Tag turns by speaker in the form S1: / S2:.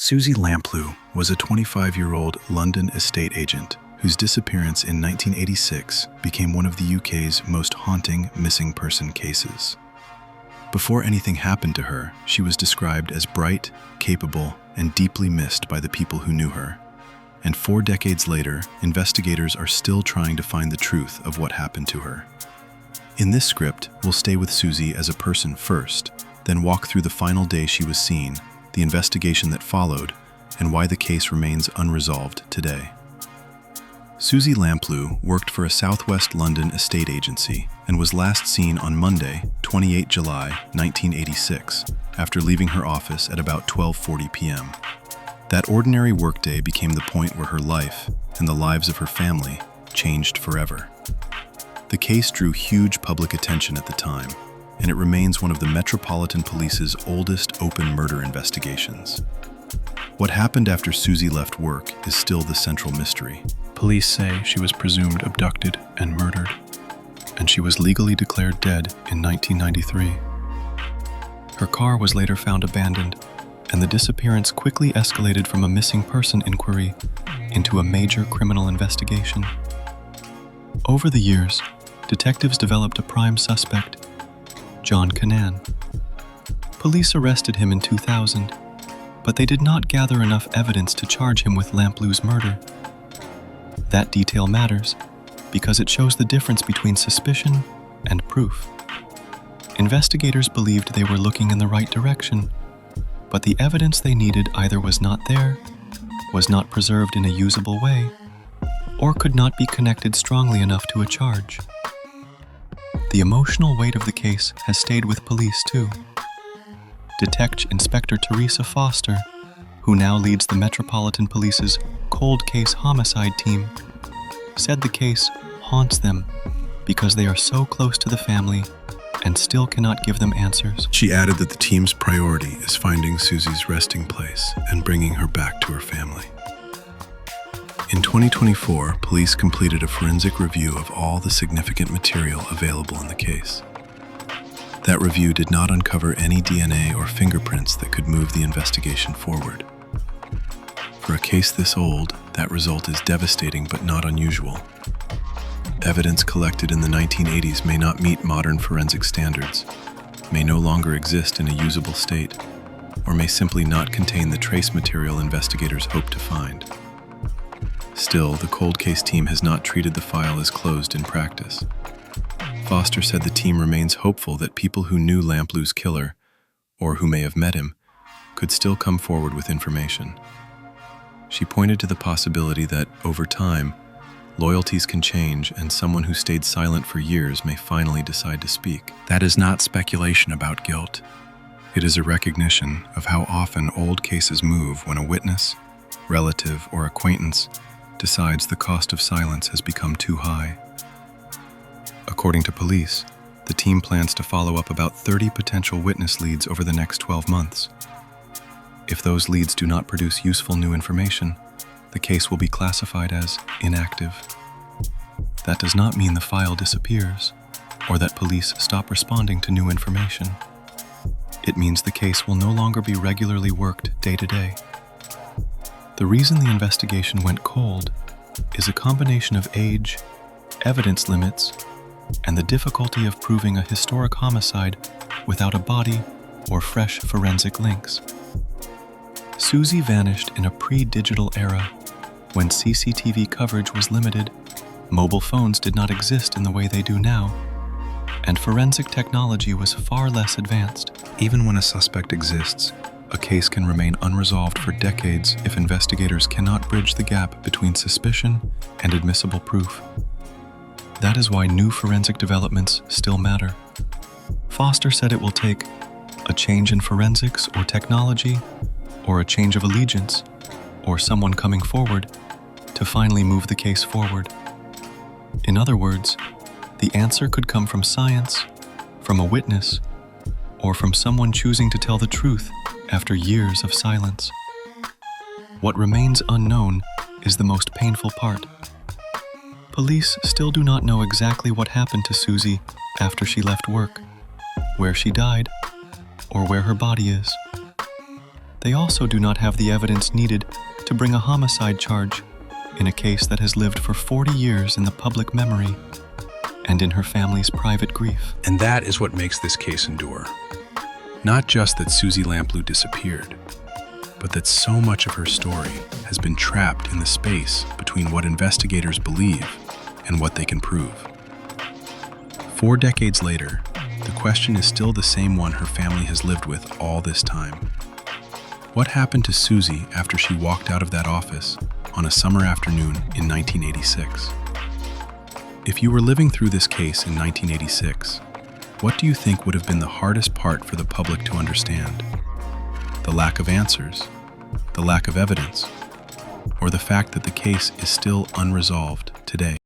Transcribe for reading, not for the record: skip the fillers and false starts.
S1: Suzy Lamplugh was a 25-year-old London estate agent whose disappearance in 1986 became one of the UK's most haunting missing person cases. Before anything happened to her, she was described as bright, capable, and deeply missed by the people who knew her. And 4 decades later, investigators are still trying to find the truth of what happened to her. In this script, we'll stay with Suzy as a person first, then walk through the final day she was seen, the investigation that followed, and why the case remains unresolved today. Suzy Lamplugh worked for a southwest London estate agency and was last seen on Monday, 28 July 1986, after leaving her office at about 12:40 p.m. That ordinary workday became the point where her life and the lives of her family changed forever. The case drew huge public attention at the time, and it remains one of the Metropolitan Police's oldest open murder investigations. What happened after Suzy left work is still the central mystery. Police say she was presumed abducted and murdered, and she was legally declared dead in 1993. Her car was later found abandoned, and the disappearance quickly escalated from a missing person inquiry into a major criminal investigation. Over the years, detectives developed a prime suspect, John Cannan. Police arrested him in 2000, but they did not gather enough evidence to charge him with Lamplugh's murder. That detail matters because it shows the difference between suspicion and proof. Investigators believed they were looking in the right direction, but the evidence they needed either was not there, was not preserved in a usable way, or could not be connected strongly enough to a charge. The emotional weight of the case has stayed with police too. Detective Inspector Teresa Foster, who now leads the Metropolitan Police's cold case homicide team, said the case haunts them because they are so close to the family and still cannot give them answers. She added that the team's priority is finding Suzy's resting place and bringing her back to her family. In 2024, police completed a forensic review of all the significant material available in the case. That review did not uncover any DNA or fingerprints that could move the investigation forward. For a case this old, that result is devastating but not unusual. Evidence collected in the 1980s may not meet modern forensic standards, may no longer exist in a usable state, or may simply not contain the trace material investigators hope to find. Still, the cold case team has not treated the file as closed in practice. Foster said the team remains hopeful that people who knew Lamplugh's killer, or who may have met him, could still come forward with information. She pointed to the possibility that, over time, loyalties can change and someone who stayed silent for years may finally decide to speak. That is not speculation about guilt. It is a recognition of how often old cases move when a witness, relative, or acquaintance decides the cost of silence has become too high. According to police, the team plans to follow up about 30 potential witness leads over the next 12 months. If those leads do not produce useful new information, the case will be classified as inactive. That does not mean the file disappears, or that police stop responding to new information. It means the case will no longer be regularly worked day to day. The reason the investigation went cold is a combination of age, evidence limits, and the difficulty of proving a historic homicide without a body or fresh forensic links. Suzy vanished in a pre-digital era when CCTV coverage was limited, mobile phones did not exist in the way they do now, and forensic technology was far less advanced. Even when a suspect exists, a case can remain unresolved for decades if investigators cannot bridge the gap between suspicion and admissible proof. That is why new forensic developments still matter. Foster said it will take a change in forensics or technology, or a change of allegiance, or someone coming forward to finally move the case forward. In other words, the answer could come from science, from a witness, or from someone choosing to tell the truth after years of silence. What remains unknown is the most painful part. Police still do not know exactly what happened to Suzy after she left work, where she died, or where her body is.
S2: They also do not have the evidence needed to bring a homicide charge in a case that has lived for 40 years in the public memory and in her family's private grief.
S1: And that is what makes this case endure. Not just that Suzy Lamplugh disappeared, but that so much of her story has been trapped in the space between what investigators believe and what they can prove. 4 decades later, the question is still the same one her family has lived with all this time. What happened to Suzy after she walked out of that office on a summer afternoon in 1986? If you were living through this case in 1986, what do you think would have been the hardest part for the public to understand? The lack of answers, the lack of evidence, or the fact that the case is still unresolved today?